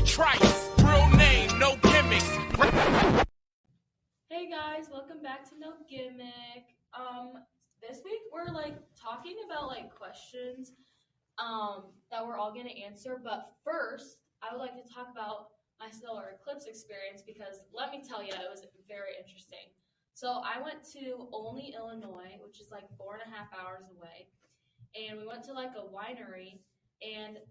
Trice, real name, no gimmicks. Hey guys, welcome back to No Gimmick. This week we're talking about questions that we're all gonna answer. But first, I would like to talk about my solar eclipse experience because let me tell you, it was very interesting. So I went to Olney, Illinois, which is 4.5 hours away, and we went to a winery. And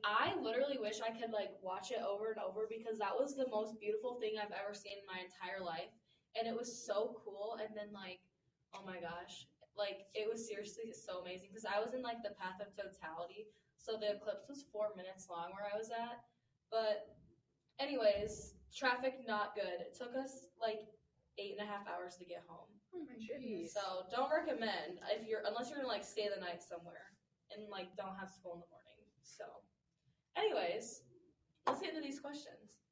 I literally wish I could watch it over and over because that was the most beautiful thing I've ever seen in my entire life. And it was so cool. And then oh my gosh, it was seriously so amazing because I was in the path of totality. So the eclipse was 4 minutes long where I was at. But anyways, traffic not good. It took us 8.5 hours to get home. Oh my goodness. So don't recommend unless you're gonna stay the night somewhere and don't have school in the morning. So anyways, let's get into these questions.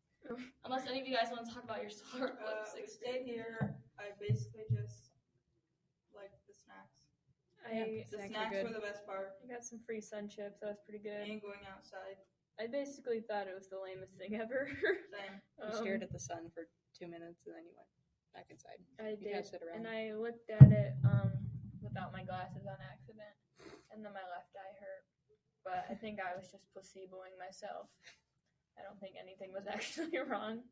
Unless any of you guys want to talk about your solar eclipse We experience. stayed here. I basically just liked the snacks. The snacks were the best part. I got some free sun chips. That was pretty good. And going outside. I basically thought it was the lamest thing ever. Same. You stared at the sun for 2 minutes and then you went back inside. I You did, passed it around. and I looked at it without my glasses on accident, and then my left eye hurt. But I think I was just placeboing myself. I don't think anything was actually wrong.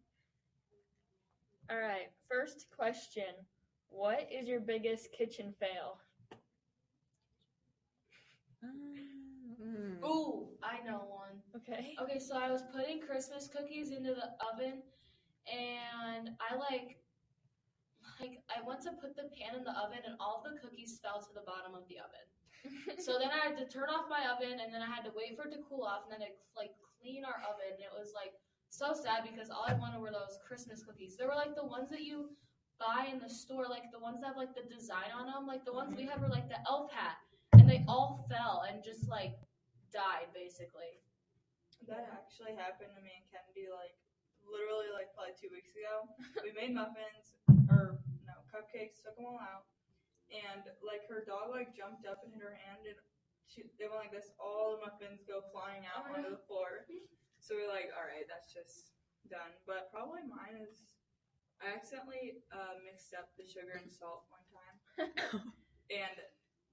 All right, first question. What is your biggest kitchen fail? Ooh, I know one. Okay. Okay, so I was putting Christmas cookies into the oven, and I went to put the pan in the oven, and all of the cookies fell to the bottom of the oven. So then I had to turn off my oven, and then I had to wait for it to cool off, and then clean our oven. And it was so sad because all I wanted were those Christmas cookies. They were the ones that you buy in the store, the ones that have the design on them. The ones we had were the elf hat, and they all fell and just died basically. That actually happened to me and Kennedy literally probably 2 weeks ago. We made muffins, or no, cupcakes, took them all out. And her dog jumped up and hit her hand, and they went like this. All the muffins go flying out onto the floor. So we're all right, that's just done. But probably mine is I accidentally mixed up the sugar and salt one time, and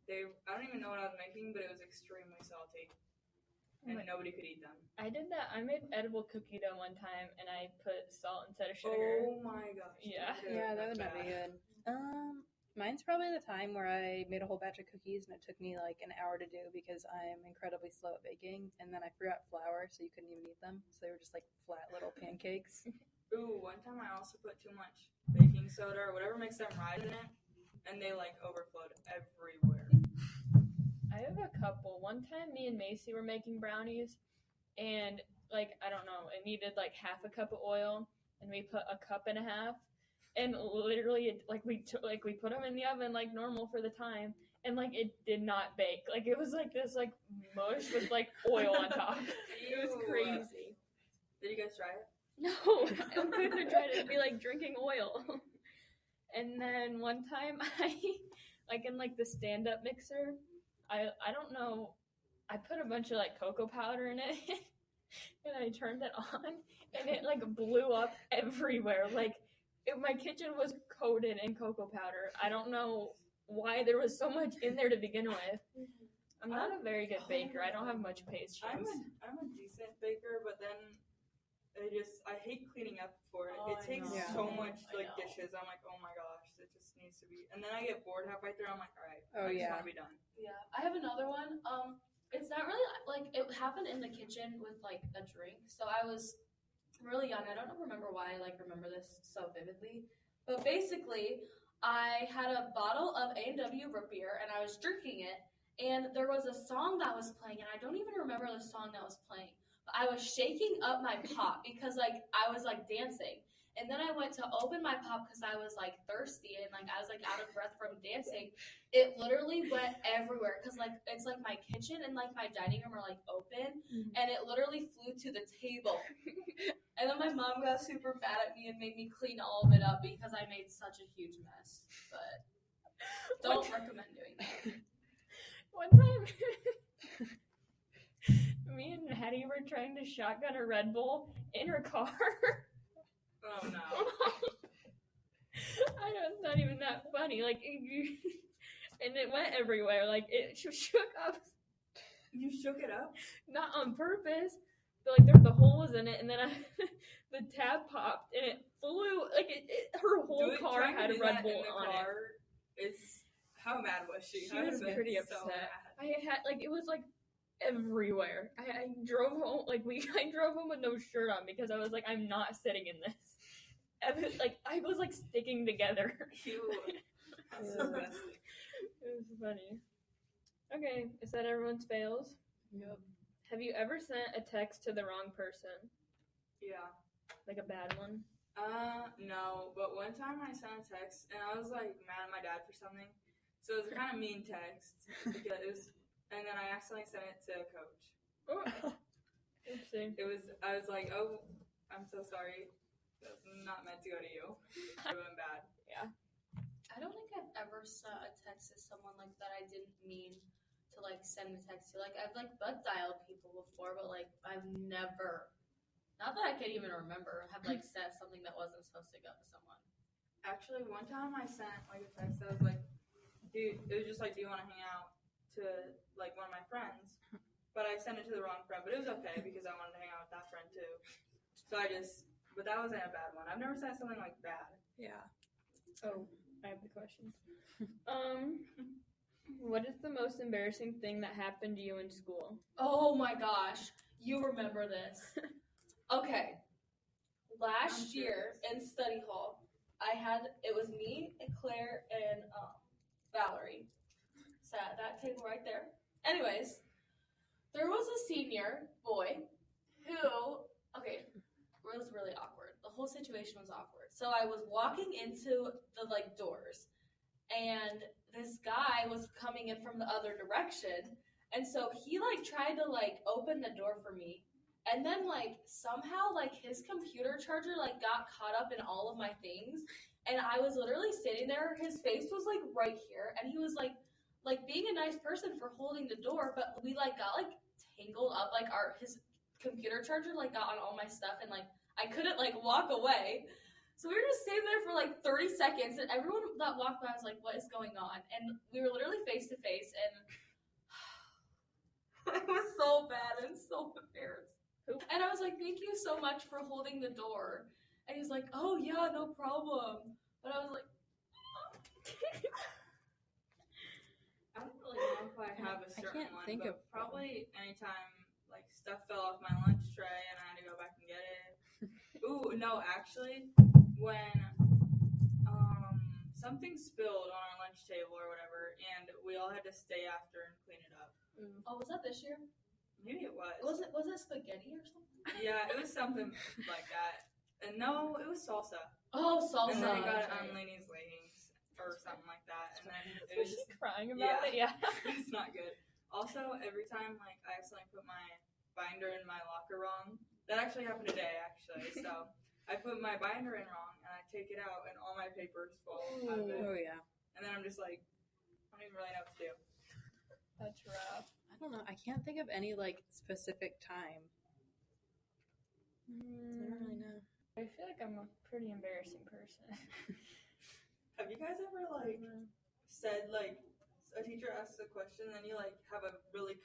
I don't even know what I was making, but it was extremely salty, and nobody could eat them. I did that. I made edible cookie dough one time, and I put salt instead of sugar. Oh my gosh. Yeah. Yeah, that would not be good. Mine's probably the time where I made a whole batch of cookies and it took me an hour to do because I'm incredibly slow at baking, and then I forgot flour, so you couldn't even eat them. So they were just flat little pancakes. Ooh, one time I also put too much baking soda or whatever makes them rise in it, and they overflowed everywhere. I have a couple. One time, me and Macy were making brownies, and I don't know, it needed half a cup of oil, and we put a cup and a half, and literally, we put them in the oven normal for the time, and it did not bake. It was this mush with oil on top. It was crazy. Did you guys try it? No, I couldn't have tried it. It'd be drinking oil. And then one time, I in the stand-up mixer, I don't know, I put a bunch of cocoa powder in it, and I turned it on, and it blew up everywhere. My kitchen was coated in cocoa powder. I don't know why there was so much in there to begin with. I'm not a very good baker. I don't have much patience. I'm a decent baker, but then I hate cleaning up for it. It takes so much dishes. I'm oh my gosh, it just needs to be. And then I get bored halfway through. I'm all right, I just want to be done. Yeah, I have another one. It's not really it happened in the kitchen with a drink. So I was really young. I don't remember why I remember this so vividly, but basically I had a bottle of A&W root beer and I was drinking it, and there was a song that was playing, and I don't even remember the song that was playing, but I was shaking up my pop because I was dancing. And then I went to open my pop because I was thirsty and I was out of breath from dancing. It literally went everywhere because it's my kitchen and my dining room are open, and it literally flew to the table. And then my mom got super mad at me and made me clean all of it up because I made such a huge mess. But don't recommend doing that. One time, Me and Hattie were trying to shotgun a Red Bull in her car. Oh no. I know it's not even that funny. Like, and it went everywhere. Like, it shook up, You shook it up? not on purpose, but like the hole was in it, and then the tab popped and it flew. Like, her whole car Trying to had a do Red that Bull in the on car is how mad was she? She I was would've been pretty so upset. mad. I had like it was like everywhere. I drove home I drove home with no shirt on because I was like, I'm not sitting in this. Like I was like sticking together. Ew. That's disgusting. It was funny. Okay, is that everyone's fails? Yep. Have you ever sent a text to the wrong person? Yeah. Like a bad one? No, but one time I sent a text and I was like mad at my dad for something. So it was a kind of mean text because it was, and then I accidentally sent it to a coach. Oh. Oopsie. I was like, oh, I'm so sorry. That's not meant to go to you. It went bad. Yeah. I don't think I've ever sent a text to someone like that I didn't mean to like send a text to. Like I've like butt dialed people before, but like I've never, not that I can even remember, have like said something that wasn't supposed to go to someone. Actually, one time I sent like a text that was like, dude, it was just like, do you want to hang out to like one of my friends? But I sent it to the wrong friend, but it was okay because I wanted to hang out with that friend too. So but that wasn't a bad one. I've never sent something like bad. Yeah. Oh, I have the questions. What is the most embarrassing thing that happened to you in school? Oh my gosh, you remember this. Okay. Last year in study hall, it was me and Claire and Valerie sat at that table right there. Anyways, there was a senior boy who, okay, it was really awkward. The whole situation was awkward. So I was walking into the like doors and this guy was coming in from the other direction. And so he like tried to like open the door for me. And then like somehow like his computer charger like got caught up in all of my things. And I was literally sitting there. His face was like right here. And he was like being a nice person for holding the door. But we like got like tangled up. Like his computer charger like got on all my stuff. And like I couldn't like walk away. So we were just sitting there for like 30 seconds, and everyone that walked by was like, what is going on? And we were literally face to face, and it was so bad and so embarrassed. And I was like, thank you so much for holding the door. And he's like, oh yeah, no problem. But I was like, I don't really know if I have a certain one, but probably anytime like stuff fell off my lunch tray and I had to go back and get it. Ooh, no, actually, when something spilled on our lunch table or whatever, and we all had to stay after and clean it up. oh, was that this year? Maybe it was. Was it spaghetti or something? Yeah, it was something like that. And no, it was salsa. Oh, salsa. And then I got it that's on right. Lainey's leggings or something like that. And then it Was was she just, crying about it? Yeah. it's not good. Also, every time like I accidentally put my binder in my locker wrong, that actually happened today actually. So I put my binder in wrong and I take it out and all my papers fall out of it. Oh yeah. And then I'm just like, I don't even really know what to do. That's rough. I don't know. I can't think of any like specific time. I don't really know. I feel like I'm a pretty embarrassing person. Have you guys ever like said like a teacher asks a question and then you like have a really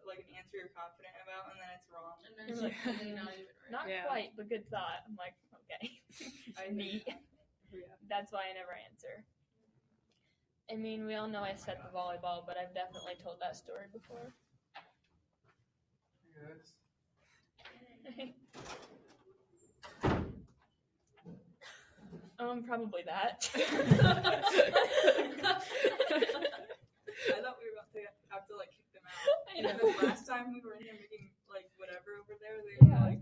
like an answer you're confident about and then it's wrong? And then it's like, really not even right. Not Yeah. quite, but good thought. I'm like, okay. I Me. Yeah. That's why I never answer. I mean, we all know I set the volleyball, but I've definitely told that story before. Probably that. I thought we were about to have to like kick them out. I know. Because last time we were in there making like whatever over there, they were Yeah. like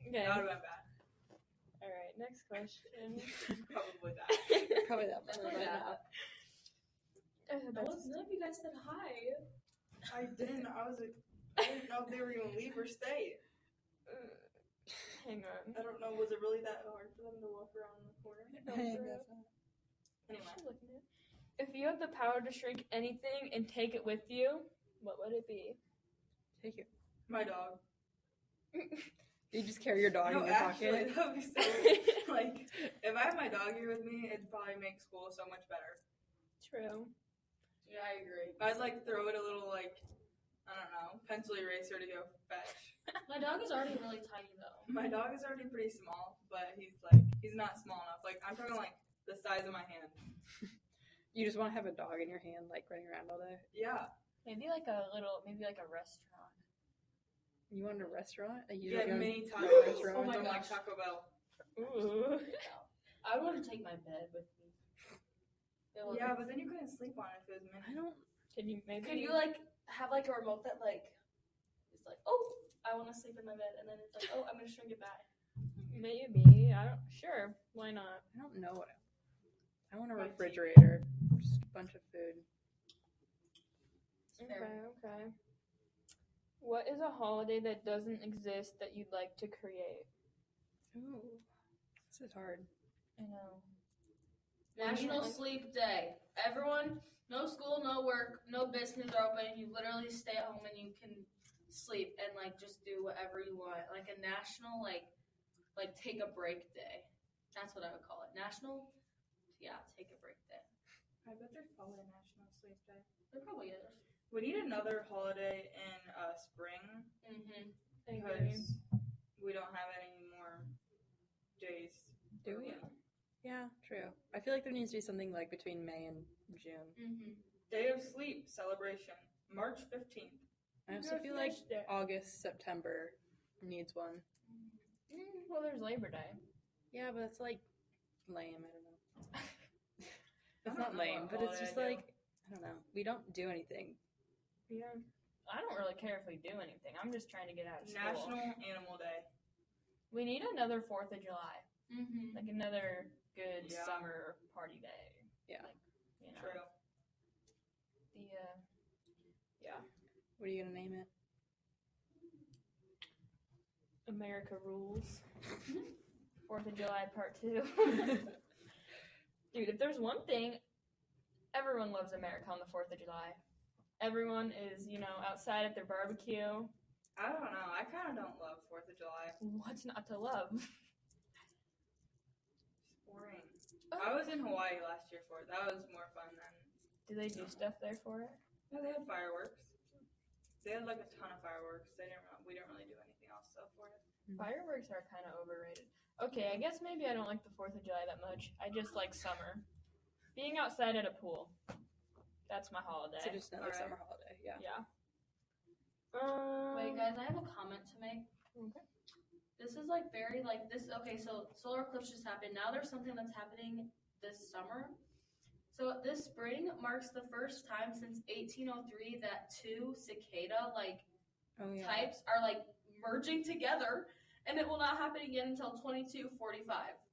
Okay. that would have been bad. All right. Next question. Probably that. Probably that one. Definitely that. That's None of you guys said hi. I didn't. I didn't know if they were gonna leave or stay. hang on. I don't know. Was it really that hard for them to walk around the corner? Anyway, If you had the power to shrink anything and take it with you, what would it be? Take it. My dog. You just carry your dog No, in your actually, pocket. that would be so weird. Like, if I had my dog here with me, it'd probably make school so much better. True. Yeah, I agree. I'd like throw it a little like, I don't know, pencil eraser to go fetch. My dog is already really tiny though. My dog is already pretty small, but he's not small enough. Like, I'm talking like the size of my hand. You just want to have a dog in your hand, like running around all day. Yeah. Maybe like a restaurant. You want a restaurant? Yeah, mini Taco Bell. Bell. Oh my Don't like gosh. Taco Bell. Ooh. I would want to take my bed with me. Yeah, but then you couldn't sleep on it if it was mini. I don't. Can you maybe? Could you like have like a remote that like is like, oh, I want to sleep in my bed, and then it's like, oh, I'm gonna shrink it back. Maybe. I don't. Sure. Why not? I don't know what. I want a My refrigerator. Just a bunch of food. Fair. Okay. What is a holiday that doesn't exist that you'd like to create? Ooh, this is hard. I know. National Sleep Day. Everyone, no school, no work, no business are open. You literally stay at home and you can sleep and like just do whatever you want. Like a national like take a break day. That's what I would call it. National, yeah, take a break day. I bet there's probably a National Sleep Day. There probably is. We need another holiday in spring Mm-hmm. because we don't have any more days. Do we? Yeah, true. I feel like there needs to be something like between May and June. Mm-hmm. Day of Sleep celebration, March 15th. I also feel like August, September needs one. Well, there's Labor Day. Yeah, but it's like lame. I don't know. I It's don't not know lame, what but it's holiday just I do. like I don't know. We don't do anything. Yeah. I don't really care if we do anything. I'm just trying to get out of school. National Animal Day. We need another 4th of July. Mm-hmm. Like another good Yeah. summer party day. Yeah. Like, you know. True. Yeah. What are you gonna name it? America rules. 4th of July part 2. Dude, if there's one thing, everyone loves America on the 4th of July. Everyone is, outside at their barbecue. I don't know. I kind of don't love 4th of July. What's not to love? It's boring. I was in Hawaii last year for it. That was more fun than. Do they do stuff there for it? No, they had fireworks. They had like a ton of fireworks. We didn't really do anything else so for it. Fireworks are kind of overrated. Okay, I guess maybe I don't like the 4th of July that much. I just like summer. Being outside at a pool. That's my holiday. So just another Alright. summer holiday. Yeah. Yeah. Wait, guys, I have a comment to make. Okay. This is like very like this. Okay, so solar eclipse just happened. Now there's something that's happening this summer. So this spring marks the first time since 1803 that two cicada Oh yeah. types are like merging together, and it will not happen again until 2245.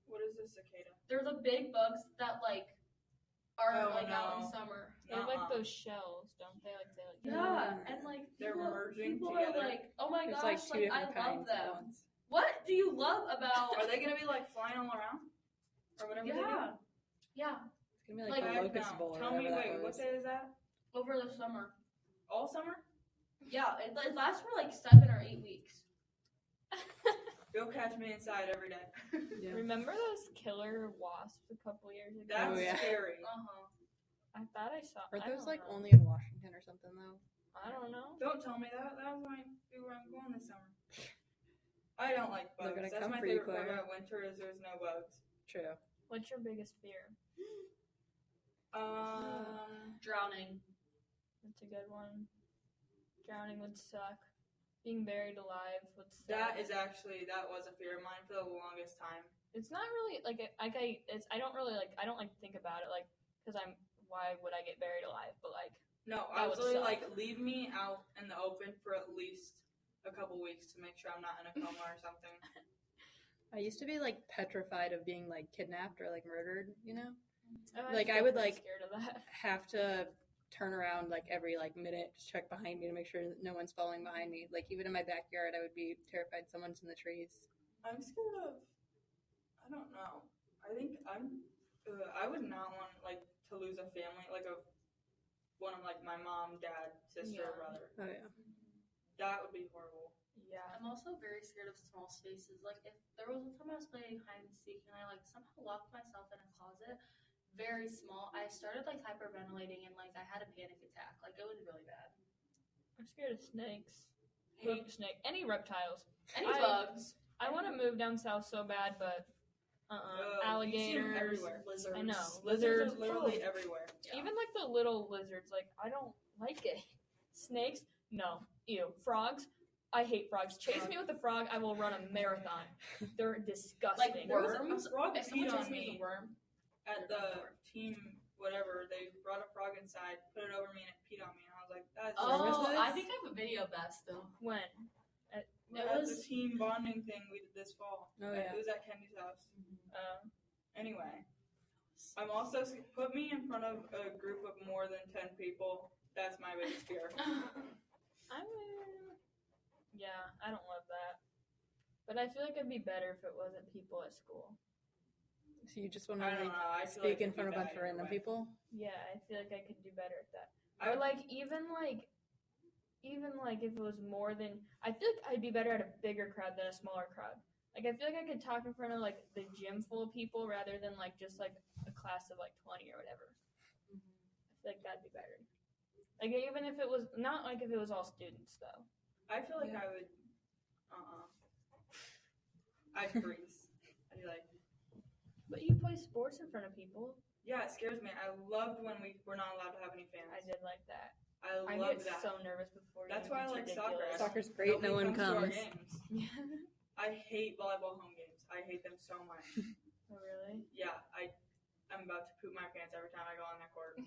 What is this cicada? They're the big bugs that are Oh, out in no. summer. They have like those shells, don't they? Like they like. Yeah, and like They're people, merging people together. are like, oh my There's gosh, like two I different love kinds at them. once. What do you love about? Are they gonna be like flying all around, or whatever? Yeah, yeah. It's gonna be like, Like, the Heck locust no. bowl. Or Tell me, whatever wait, that what was. day is that? Over the summer. All summer? Yeah, it lasts for like 7 or 8 weeks. Go catch me inside every day. Yeah. Remember those killer wasps a couple years ago? That's Oh, yeah. scary. I thought I saw. Are I those don't like know. only in Washington or something though? I don't know. Don't tell me that. That might be where I'm going this summer. I don't like They're bugs. gonna That's come my for you, favorite part Claire. about winter is there's no bugs. True. What's your biggest fear? Drowning. That's a good one. Drowning would suck. Being buried alive would suck. that was a fear of mine for the longest time. It's not really like I don't really like. I don't like think about it like because why would I get buried alive? But like No, That I was would literally suck. like, leave me out in the open for at least a couple weeks to make sure I'm not in a coma or something. I used to be like petrified of being like kidnapped or like murdered. You know, I'm Like, actually I would, pretty like- scared of that. have to turn around like every like minute to check behind me to make sure that no one's following behind me. Like even in my backyard, I would be terrified someone's in the trees. I'm scared of. I don't know. I think I would not want like to lose a family, like one of like my mom, dad, sister, Yeah. or brother. Oh yeah. That would be horrible. Yeah. I'm also very scared of small spaces. Like, if there was one time I was playing hide and seek and I like somehow locked myself in a closet, very small, I started like hyperventilating and like I had a panic attack. Like, it was really bad. I'm scared of snakes. Hate snake. Any reptiles. Any I- bugs? I want to move down south so bad, but You see 'em alligators. everywhere. Lizards. I know. Lizards Lizards. are literally everywhere. Yeah. Even like the little lizards, like I don't like it. Snakes, no. Ew. Frogs, I hate frogs. Chase me with a frog, I will run a marathon. They're disgusting. Like worms. A frog If peed someone on chases me with me a worm, at the team, whatever. They brought a frog inside, put it over me, and it peed on me. And I was like, that's oh, this? I think I have a video of that still. When? at was- the team bonding thing we did this fall. Oh, yeah. It was at Kenny's house. Mm-hmm. Anyway, I'm also put me in front of a group of more than 10 people. That's my biggest fear. Yeah, I don't love that. But I feel like it'd be better if it wasn't people at school. So you just want I to don't know. I feel speak like in it'd front of be a bunch bad of random either way. people? Yeah, I feel like I could do better at that. I- Or like even like if it was more than, I feel like I'd be better at a bigger crowd than a smaller crowd. Like I feel like I could talk in front of like the gym full of people rather than like just like a class of like 20 or whatever. I feel like that'd be better. Like even if it was not like if it was all students though. I feel like Yeah. I would. I'd freeze. I'd be like, But you play sports in front of people. yeah, it scares me. I loved when we were not allowed to have any fans. I did like that. I I love get that. so nervous before. That's games. why I It's like soccer. ridiculous. Soccer's great, no one Nobody to our comes. games. Yeah. I hate volleyball home games. I hate them so much. Oh really? Yeah, I'm about to poop my pants every time I go on that court.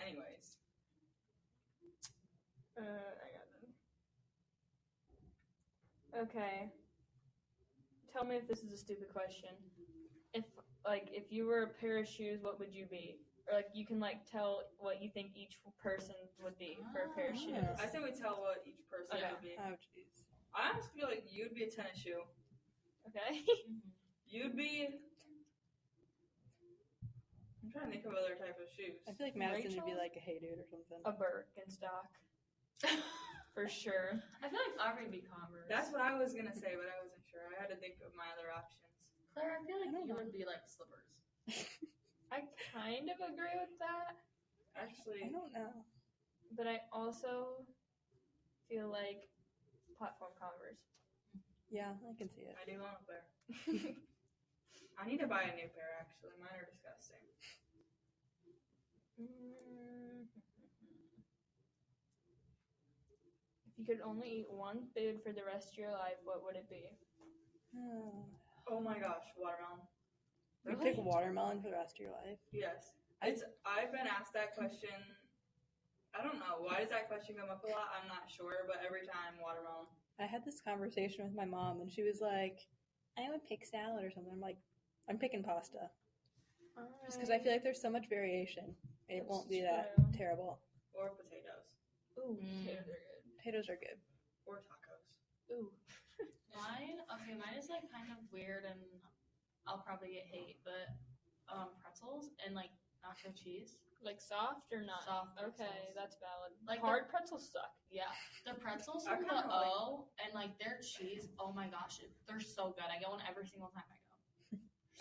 Anyways, I got them. Okay. Tell me if this is a stupid question. If you were a pair of shoes, what would you be? Or like you can like tell what you think each person would be for a pair of shoes. Ah. I say we tell what each person Okay. would be. Oh, jeez. I honestly feel like you'd be a tennis shoe. Okay. You'd be. I'm trying to think of other type of shoes. I feel like Madison would be Rachel's? like a Hey Dude or something. A Birkenstock for sure. I feel like I'm gonna be Converse. That's what I was gonna say, but I wasn't sure. I had to think of my other options. Claire. I feel like I don't you know. would be like slippers. I kind of agree with that, Actually, I don't know. but I also feel like platform Converse. Yeah, I can see it. I do want a pair. I need to buy a new pair. Actually, mine are disgusting. If you could only eat one food for the rest of your life, what would it be? Oh my gosh, watermelon. You pick watermelon for the rest of your life? Yes. I've been asked that question. I don't know. Why does that question come up a lot? I'm not sure, but every time, watermelon. I had this conversation with my mom, and she was like, I would pick salad or something. I'm like, I'm picking pasta. Just because I feel like there's so much variation. It That's won't be that true. terrible. Or potatoes. Ooh, Mm. potatoes are good. Potatoes are good. Or tacos. Ooh. Mine is like kind of weird and I'll probably get hate, but pretzels and like nacho cheese. Like soft or not? Soft Okay, pretzels. that's valid. Like Hard pretzels suck. Yeah, the pretzels I from the kinda like- O and like their cheese. Oh my gosh, they're so good. I get one every single time I go.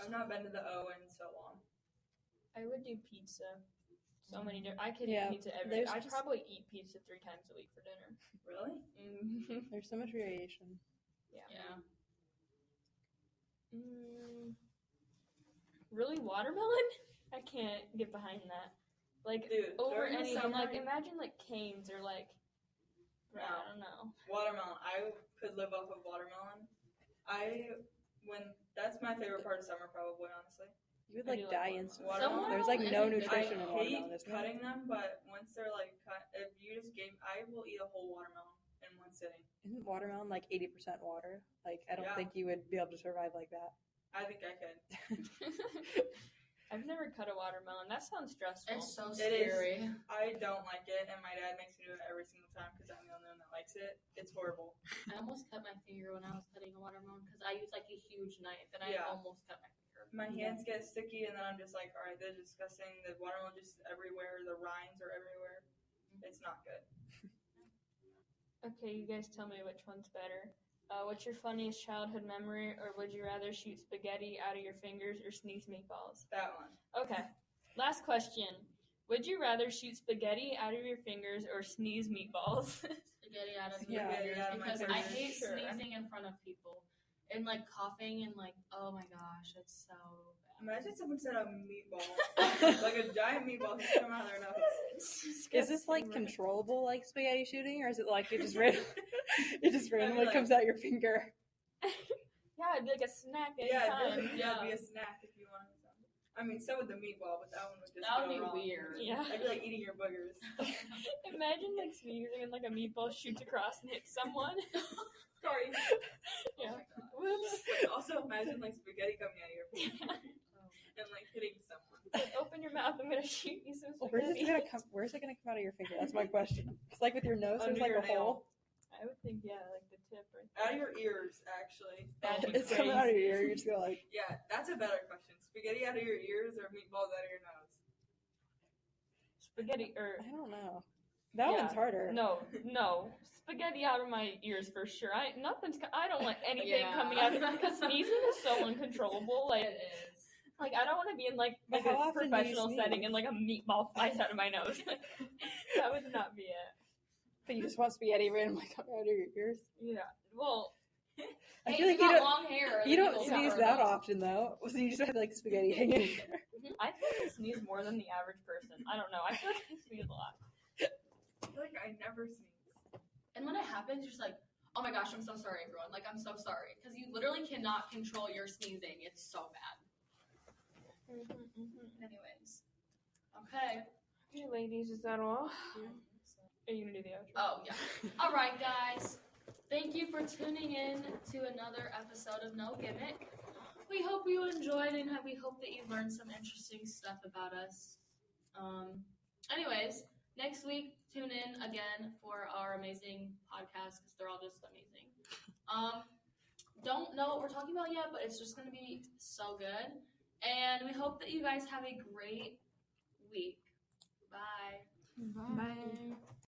I've not been to the O in so long. I would do pizza. So many different. I could Yeah, eat pizza every. there's I'd just- probably eat pizza 3 times a week for dinner. Really? There's so much variation. Yeah. Really, watermelon? I can't get behind that. Like Dude, over during the anything. summer, Like imagine like canes or like. I No. don't know. watermelon. I could live off of watermelon. That's my favorite part of summer, probably, honestly. You would I like do like die watermelon. instantly. Watermelon There's like no isn't good. nutrition in I watermelon. hate Isn't there? cutting them, but once they're like cut, if you just gave, I will eat a whole watermelon in one sitting. Isn't watermelon like 80% water? Like, I don't Yeah. think you would be able to survive like that. I think I could. I've never cut a watermelon. That sounds stressful. It's so It is. scary. I don't like it, and my dad makes me do it every single time because I'm the only one that likes it. It's horrible. I almost cut my finger when I was cutting a watermelon because I use like a huge knife and I Yeah. almost cut my finger. My hands get sticky, and then I'm just like, all right, they're disgusting. The watermelon just everywhere. The rinds are everywhere. It's not good. Okay, you guys tell me which one's better. What's your funniest childhood memory, or would you rather shoot spaghetti out of your fingers or sneeze meatballs? That one. Okay, last question. Would you rather shoot spaghetti out of your fingers or sneeze meatballs? Spaghetti out of Yeah. my fingers Spaghetti out of my because I fingers. hate Sure. sneezing in front of people and like coughing and like, oh my gosh, it's so bad. Imagine someone said a meatball, like a giant meatball just come out of their nose. Is this like controllable, like spaghetti shooting, or is it like it just randomly like- comes out your finger? Yeah, it'd be like a snack Yeah, anytime. it'd be a snack if you wanted some. I mean, so would the meatball, but that one would just That would go be wrong. weird. Yeah. That'd be like eating your boogers. Imagine like sneezing and like a meatball shoots across and hits someone. Sorry. Yeah. Oh my God. Whoops. Also, imagine like spaghetti coming out of your finger and like hitting someone. Like, open your mouth, I'm gonna shoot you some Well, where's it spaghetti. gonna come? Where's it gonna come out of your finger? That's my question. It's like with your nose, there's Under like your a nail. hole. I would think, yeah, like the tip right Out of your ears, actually. That'd be It's coming out of your ear. You're just gonna like. Yeah, that's a better question. Spaghetti out of your ears or meatballs out of your nose? Spaghetti, or I don't know. That Yeah. one's harder. no, spaghetti out of my ears for sure. I don't want anything Yeah. coming out because sneezing is so uncontrollable. Like, It is. like I don't want to be in like But a how often do you professional sneeze? setting and like a meatball flies out of my nose. That would not be it. But you just want spaghetti randomly coming out of your ears. Yeah. Well, I Hey, feel like you you got don't. long hair. You then don't people sneeze cover that it up. often though, so you just have like spaghetti hanging in your ear. I think I sneeze more than the average person. I don't know. I feel like I sneeze a lot. I feel like I never sneeze. And when it happens, you're just like, oh my gosh, I'm so sorry, everyone. Like, I'm so sorry. Because you literally cannot control your sneezing. It's so bad. Anyways. Okay. Hey, ladies, is that all? Are you gonna do the outro? Oh, yeah. All right, guys. Thank you for tuning in to another episode of No Gimmick. We hope you enjoyed and we hope that you learned some interesting stuff about us. Anyways, next week, tune in again for our amazing podcast because they're all just amazing. Don't know what we're talking about yet, but it's just going to be so good. And we hope that you guys have a great week. Bye. Bye.